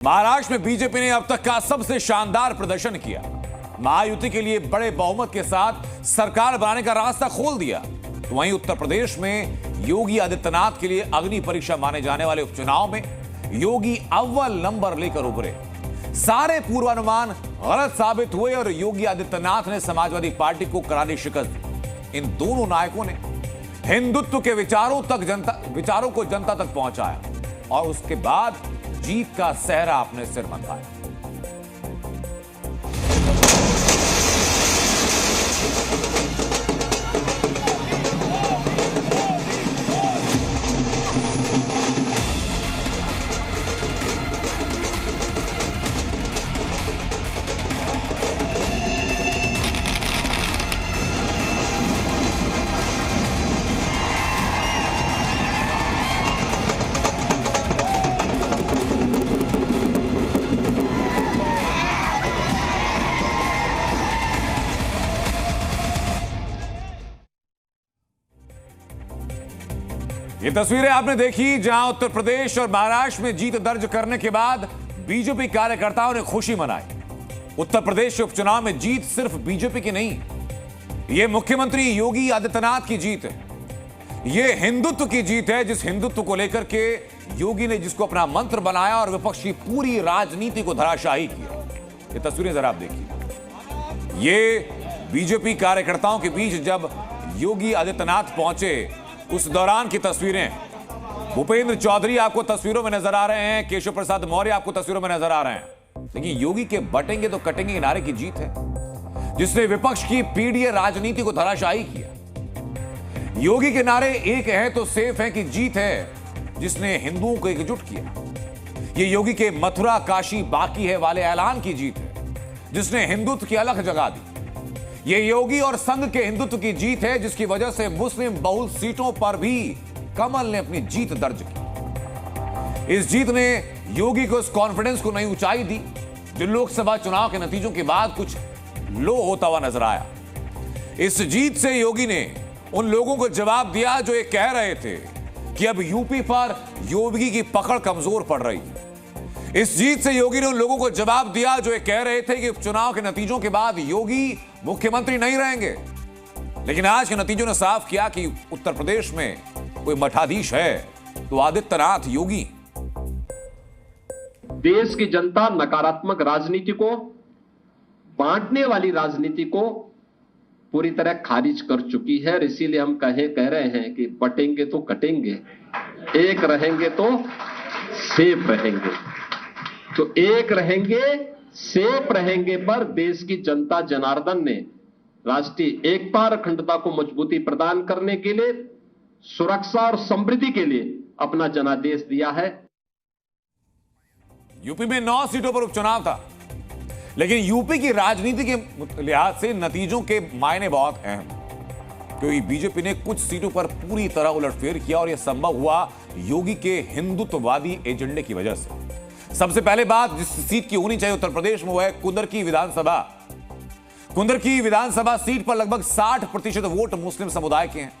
महाराष्ट्र में बीजेपी ने अब तक का सबसे शानदार प्रदर्शन किया। महायुति के लिए बड़े बहुमत के साथ सरकार बनाने का रास्ता खोल दिया। तो वहीं उत्तर प्रदेश में योगी आदित्यनाथ के लिए अग्नि परीक्षा माने जाने वाले उपचुनाव में योगी अव्वल नंबर लेकर उभरे। सारे पूर्वानुमान गलत साबित हुए और योगी आदित्यनाथ ने समाजवादी पार्टी को करारी शिकस्त दी। इन दोनों नायकों ने हिंदुत्व के विचारों को जनता तक पहुंचाया और उसके बाद जीत का सेहरा अपने सिर मंडराया। ये तस्वीरें आपने देखी जहां उत्तर प्रदेश और महाराष्ट्र में जीत दर्ज करने के बाद बीजेपी कार्यकर्ताओं ने खुशी मनाई। उत्तर प्रदेश के उपचुनाव में जीत सिर्फ बीजेपी की नहीं, यह मुख्यमंत्री योगी आदित्यनाथ की जीत है। यह हिंदुत्व की जीत है, जिस हिंदुत्व को लेकर के योगी ने जिसको अपना मंत्र बनाया और विपक्ष की पूरी राजनीति को धराशायी किया। ये तस्वीरें जरा आप देखिए। ये बीजेपी कार्यकर्ताओं के बीच जब योगी आदित्यनाथ पहुंचे उस दौरान की तस्वीरें। भूपेंद्र चौधरी आपको तस्वीरों में नजर आ रहे हैं, केशव प्रसाद मौर्य आपको तस्वीरों में नजर आ रहे हैं। लेकिन योगी के बटेंगे तो कटेंगे के नारे की जीत है, जिसने विपक्ष की पीढ़ीय राजनीति को धराशायी किया। योगी के नारे एक है तो सेफ है कि जीत है, जिसने हिंदुओं को एकजुट किया। यह योगी के मथुरा काशी बाकी है वाले ऐलान की जीत है, जिसने हिंदुत्व की अलख जगा दी। यह योगी और संघ के हिंदुत्व की जीत है, जिसकी वजह से मुस्लिम बहुल सीटों पर भी कमल ने अपनी जीत दर्ज की। इस जीत ने योगी को इस कॉन्फिडेंस को नई ऊंचाई दी, जो लोकसभा चुनाव के नतीजों के बाद कुछ लो होता हुआ नजर आया। इस जीत से योगी ने उन लोगों को जवाब दिया जो ये कह रहे थे कि अब यूपी पर योगी की पकड़ कमजोर पड़ रही है। इस जीत से योगी ने उन लोगों को जवाब दिया जो ये कह रहे थे कि उपचुनाव के नतीजों के बाद योगी मुख्यमंत्री नहीं रहेंगे। लेकिन आज के नतीजों ने साफ किया कि उत्तर प्रदेश में कोई मठाधीश है तो आदित्यनाथ योगी। देश की जनता नकारात्मक राजनीति को, बांटने वाली राजनीति को पूरी तरह खारिज कर चुकी है। और इसीलिए हम कह रहे हैं कि बटेंगे तो कटेंगे, एक रहेंगे तो सेफ रहेंगे। तो एक रहेंगे सेफ रहेंगे पर देश की जनता जनार्दन ने राष्ट्रीय एकता और अखंडता को मजबूती प्रदान करने के लिए, सुरक्षा और समृद्धि के लिए अपना जनादेश दिया है। यूपी में 9 सीटों पर उपचुनाव था, लेकिन यूपी की राजनीति के लिहाज से नतीजों के मायने बहुत अहम, क्योंकि बीजेपी ने कुछ सीटों पर पूरी तरह उलटफेर किया और यह संभव हुआ योगी के हिंदुत्ववादी एजेंडे की वजह से। सबसे पहले बात जिस सीट की होनी चाहिए उत्तर प्रदेश में, वो है कुंदर की विधानसभा। कुंदर की विधानसभा सीट पर लगभग 60% वोट मुस्लिम समुदाय के हैं।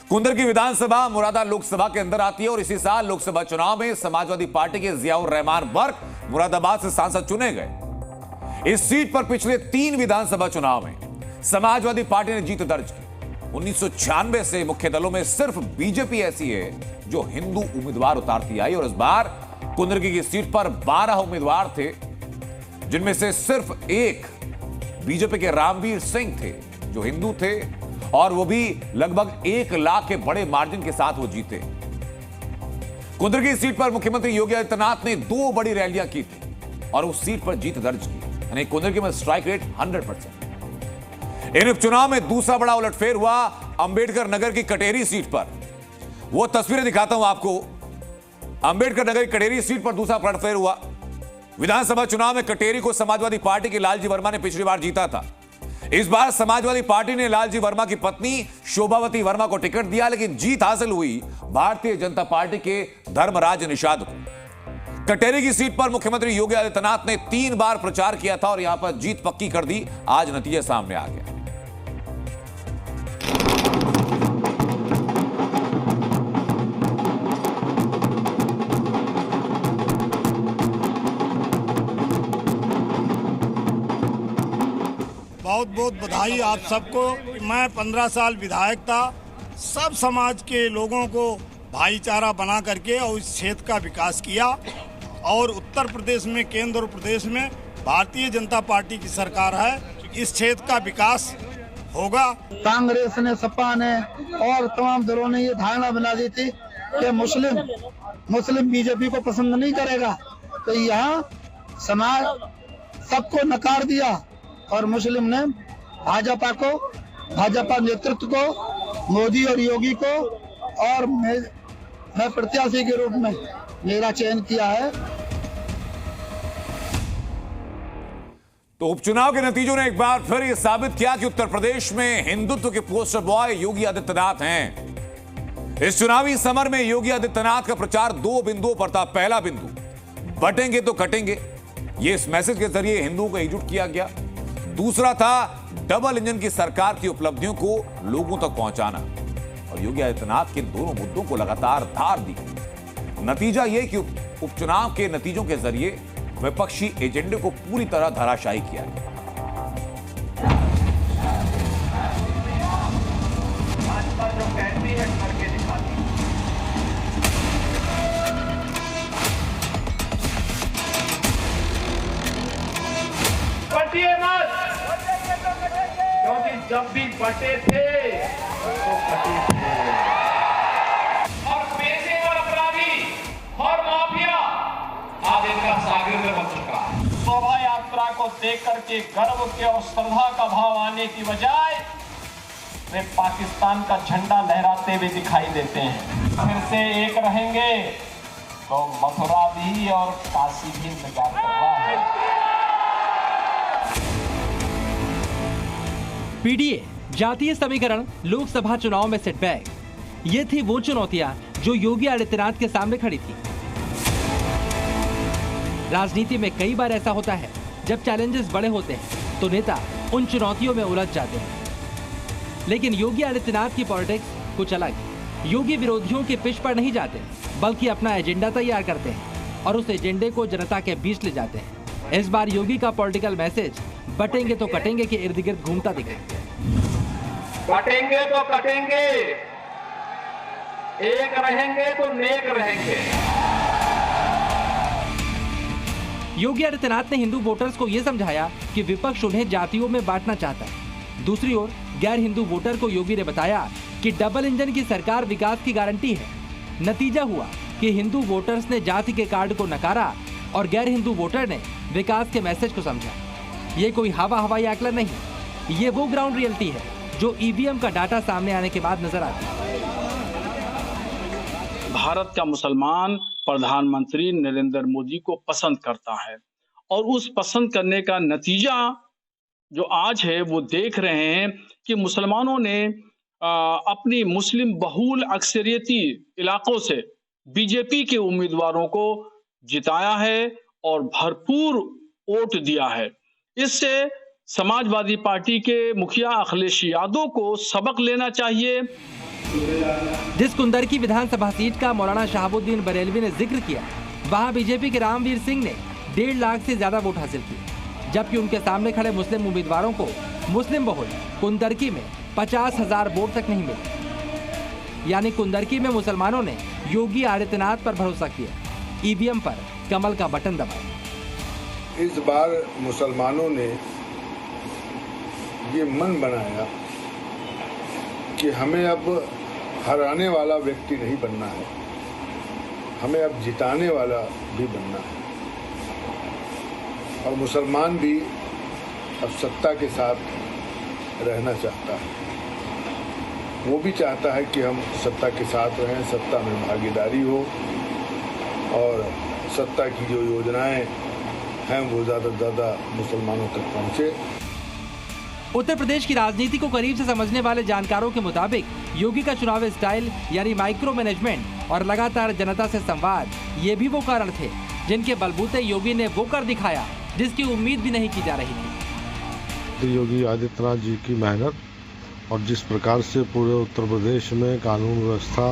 कुंदर की विधानसभा मुरादा लोकसभा के अंदर आती है और इसी साल लोकसभा चुनाव में समाजवादी पार्टी के जियाउर रहमान बर्क मुरादाबाद से सांसद चुने गए। इस सीट पर पिछले 3 विधानसभा चुनाव में समाजवादी पार्टी ने जीत दर्ज की। 1996 से मुख्य दलों में सिर्फ बीजेपी ऐसी है जो हिंदू उम्मीदवार उतारती आई और इस बार कुंदरकी की सीट पर 12 उम्मीदवार थे, जिनमें से सिर्फ एक बीजेपी के रामवीर सिंह थे जो हिंदू थे और वो भी लगभग 1 लाख के बड़े मार्जिन के साथ वो जीते। कुंदरकी सीट पर मुख्यमंत्री योगी आदित्यनाथ ने 2 बड़ी रैलियां की थी और उस सीट पर जीत दर्ज की, यानी कुंदरकी में स्ट्राइक रेट 100%। इन उपचुनाव में दूसरा बड़ा उलटफेर हुआ अंबेडकर नगर की कटेरी सीट पर। वो तस्वीरें दिखाता हूं आपको। अंबेडकर नगर की कटेरी सीट पर दूसरा उलटफेर हुआ। विधानसभा चुनाव में कटेरी को समाजवादी पार्टी के लालजी वर्मा ने पिछली बार जीता था। इस बार समाजवादी पार्टी ने लालजी वर्मा की पत्नी शोभावती वर्मा को टिकट दिया, लेकिन जीत हासिल हुई भारतीय जनता पार्टी के धर्मराज निषाद को। कटेरी की सीट पर मुख्यमंत्री योगी आदित्यनाथ ने 3 बार प्रचार किया था और यहां पर जीत पक्की कर दी। आज नतीजा सामने आ गया। बहुत बहुत बधाई आप सबको। मैं 15 साल विधायक था, सब समाज के लोगों को भाईचारा बना करके और इस क्षेत्र का विकास किया। और उत्तर प्रदेश में, केंद्र और प्रदेश में भारतीय जनता पार्टी की सरकार है, इस क्षेत्र का विकास होगा। कांग्रेस ने, सपा ने और तमाम दलों ने ये धारणा बना दी थी कि मुस्लिम बीजेपी को पसंद नहीं करेगा, तो यहाँ समाज सबको नकार दिया और मुस्लिम ने भाजपा नेतृत्व को, मोदी और योगी को, और मैं प्रत्याशी के रूप में मेरा चयन किया है। तो उपचुनाव के नतीजों ने एक बार फिर यह साबित किया कि उत्तर प्रदेश में हिंदुत्व के पोस्टर बॉय योगी आदित्यनाथ हैं। इस चुनावी समर में योगी आदित्यनाथ का प्रचार 2 बिंदुओं पर था। पहला बिंदु, बटेंगे तो कटेंगे, ये इस मैसेज के जरिए हिंदुओं को एकजुट किया गया। दूसरा था डबल इंजन की सरकार की उपलब्धियों को लोगों तक पहुंचाना, और योगी आदित्यनाथ के दोनों मुद्दों को लगातार धार दी। नतीजा यह कि उपचुनाव के नतीजों के जरिए विपक्षी एजेंडे को पूरी तरह धराशायी किया गया। भाजपा जो कहती है करके दिखाती है। बटिए मत, क्योंकि जब भी बटे थे तो कटे थे। और पेशेवर अपराधी और माफिया आज इनका सागिर्द बन चुका है। शोभा यात्रा को देख करके गर्व के और श्रद्धा का भाव आने की बजाय वे पाकिस्तान का झंडा लहराते हुए दिखाई देते हैं। फिर से एक रहेंगे तो मथुरा भी और काशी भी इंतजार कर रहा है। पीडीए, जातीय समीकरण, लोकसभा चुनाव में सेटबैक, ये थी वो चुनौतियां जो योगी आदित्यनाथ के सामने खड़ी थी। राजनीति में कई बार ऐसा होता है, जब चैलेंजेस बड़े होते हैं तो नेता उन चुनौतियों में उलझ जाते हैं। लेकिन योगी आदित्यनाथ की पॉलिटिक्स कुछ अलग है। योगी विरोधियों के पिच पर नहीं जाते, बल्कि अपना एजेंडा तैयार करते हैं और उस एजेंडे को जनता के बीच ले जाते हैं। इस बार योगी का पॉलिटिकल मैसेज बटेंगे तो कटेंगे के इर्द गिर्द घूमता दिखा। बटेंगे तो कटेंगे, एक रहेंगे तो नेक रहेंगे। योगी आदित्यनाथ ने हिंदू वोटर्स को यह समझाया कि विपक्ष उन्हें जातियों में बांटना चाहता है। दूसरी ओर गैर हिंदू वोटर को योगी ने बताया कि डबल इंजन की सरकार विकास की गारंटी है। नतीजा हुआ कि हिंदू वोटर्स ने जाति के कार्ड को नकारा और गैर हिंदू वोटर ने विकास के मैसेज को समझा। ये कोई हवाई आकलन नहीं, ये वो ग्राउंड रियलिटी है जो ईवीएम का डाटा सामने आने के बाद नजर आती है। भारत का मुसलमान प्रधानमंत्री नरेंद्र मोदी को पसंद करता है और उस पसंद करने का नतीजा जो आज है वो देख रहे हैं कि मुसलमानों ने अपनी मुस्लिम बहुल अक्सरियती इलाकों से बीजेपी के उम्मीदवारों को जिताया है और भरपूर वोट दिया है। इससे समाजवादी पार्टी के मुखिया अखिलेश यादव को सबक लेना चाहिए। जिस कुंदरकी विधानसभा सीट का मौलाना शहाबुद्दीन बरेलवी ने जिक्र किया, वहां बीजेपी के रामवीर सिंह ने 1.5 लाख से ज्यादा वोट हासिल किए, जबकि उनके सामने खड़े मुस्लिम उम्मीदवारों को मुस्लिम बहुल कुंदरकी में 50,000 वोट तक नहीं मिले। यानी कुंदरकी में मुसलमानों ने योगी आदित्यनाथ पर भरोसा किया, ईवीएम पर कमल का बटन दबाया। इस बार मुसलमानों ने ये मन बनाया कि हमें अब हराने वाला व्यक्ति नहीं बनना है, हमें अब जिताने वाला भी बनना है। और मुसलमान भी अब सत्ता के साथ रहना चाहता है। वो भी चाहता है कि हम सत्ता के साथ रहें, सत्ता में भागीदारी हो और सत्ता की जो योजनाएं हैं वो ज़्यादा से ज़्यादा मुसलमानों तक पहुँचे। उत्तर प्रदेश की राजनीति को करीब से समझने वाले जानकारों के मुताबिक योगी का चुनावी स्टाइल यानी माइक्रो मैनेजमेंट और लगातार जनता से संवाद, ये भी वो कारण थे जिनके बलबूते योगी ने वो कर दिखाया जिसकी उम्मीद भी नहीं की जा रही थी। योगी आदित्यनाथ जी की मेहनत और जिस प्रकार से पूरे उत्तर प्रदेश में कानून व्यवस्था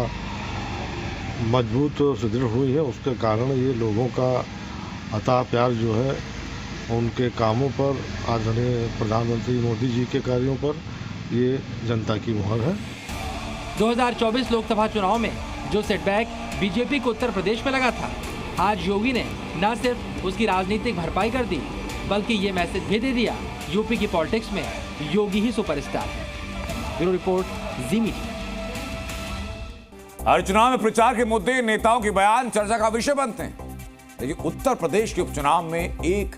मजबूत और सुदृढ़ हुई है, उसके कारण ये लोगों का अता प्यार जो है उनके कामों पर, आदरणीय प्रधानमंत्री मोदी जी के कार्यों पर ये जनता की मुहर है। 2024 लोकसभा चुनाव में जो सेटबैक बीजेपी को उत्तर प्रदेश में लगा था, आज योगी ने न सिर्फ उसकी राजनीतिक भरपाई कर दी, बल्कि ये मैसेज भी दे दिया, यूपी की पॉलिटिक्स में योगी ही सुपरस्टार है। ब्यूरो रिपोर्ट, जी मीडिया। हर चुनाव में प्रचार के मुद्दे, नेताओं के बयान चर्चा का विषय बनते हैं, लेकिन उत्तर प्रदेश के उपचुनाव में एक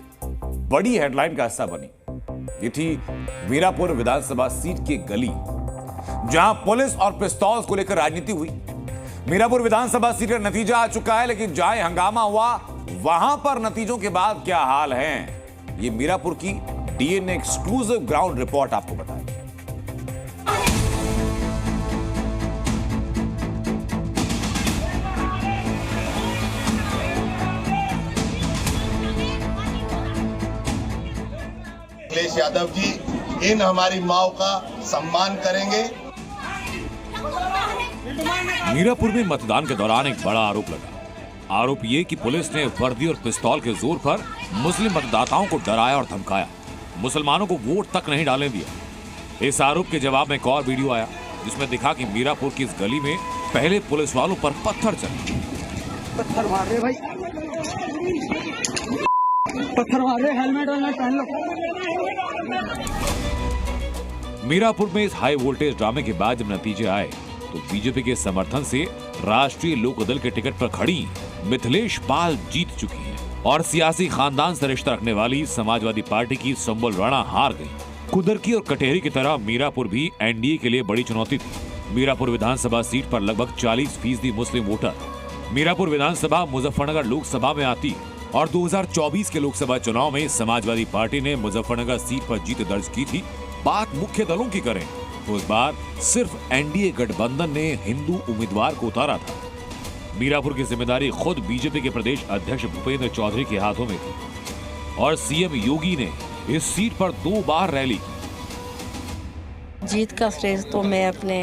बड़ी हेडलाइन का हिस्सा बनी। ये थी मीरापुर विधानसभा सीट की गली, जहां पुलिस और पिस्तौल को लेकर राजनीति हुई। मीरापुर विधानसभा सीट का नतीजा आ चुका है, लेकिन जहां हंगामा हुआ वहां पर नतीजों के बाद क्या हाल है, ये मीरापुर की डीएनए एक्सक्लूसिव ग्राउंड रिपोर्ट आपको बताएगी। अखिलेश यादव जी इन हमारी माओ का सम्मान करेंगे। मीरापुर में मतदान के दौरान एक बड़ा आरोप लगा। आरोप ये कि पुलिस ने वर्दी और पिस्तौल के जोर पर मुस्लिम मतदाताओं को डराया और धमकाया, मुसलमानों को वोट तक नहीं डालने दिया। इस आरोप के जवाब में एक और वीडियो आया, जिसमें दिखा कि मीरापुर की इस गली में पहले पुलिस वालों पर पत्थर चले। पत्थर मार रहे भाई, पत्थर मार रहे, हेलमेट पहन लो। मीरापुर में इस हाई वोल्टेज ड्रामे के बाद जब नतीजे आए तो बीजेपी के समर्थन से राष्ट्रीय लोकदल के टिकट पर खड़ी मिथिलेश पाल जीत चुकी हैं और सियासी खानदान से रिश्ता रखने वाली समाजवादी पार्टी की संबल राणा हार गई। कुदरकी और कटेरी की तरह मीरापुर भी एनडीए के लिए बड़ी चुनौती थी। मीरापुर विधानसभा सीट पर लगभग 40% मुस्लिम वोटर। मीरापुर विधानसभा मुजफ्फरनगर लोकसभा में आती और 2024 के लोकसभा चुनाव में समाजवादी पार्टी ने मुजफ्फरनगर सीट पर जीत दर्ज की थी। बात मुख्य दलों की करें तो इस बार सिर्फ एनडीए गठबंधन ने हिंदू उम्मीदवार को उतारा था। मीरापुर की जिम्मेदारी खुद बीजेपी के प्रदेश अध्यक्ष भूपेंद्र चौधरी के हाथों में थी और सीएम योगी ने इस सीट पर 2 बार रैली की। जीत का श्रेय तो मैं अपने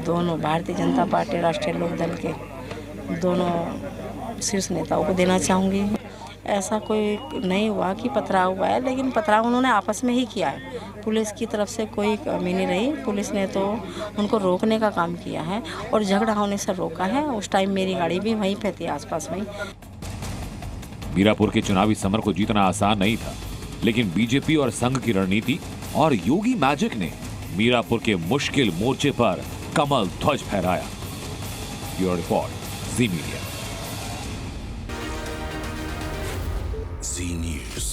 दोनों भारतीय जनता पार्टी, राष्ट्रीय लोकदल के दोनों शीर्ष नेताओं को देना चाहूँगी। ऐसा कोई नहीं हुआ कि पथराव हुआ है, लेकिन पथराव उन्होंने आपस में ही किया है। पुलिस की तरफ से कोई कमी नहीं रही, पुलिस ने तो उनको रोकने का काम किया है और झगड़ा होने से रोका है। उस टाइम मेरी गाड़ी भी वहीं पे थी, आसपास में। मीरापुर के चुनावी समर को जीतना आसान नहीं था, लेकिन बीजेपी और संघ की रणनीति और योगी मैजिक ने मीरापुर के मुश्किल मोर्चे पर कमल ध्वज फहराया। ब्यूरो रिपोर्ट, जी मीडिया। जी न्यूज़।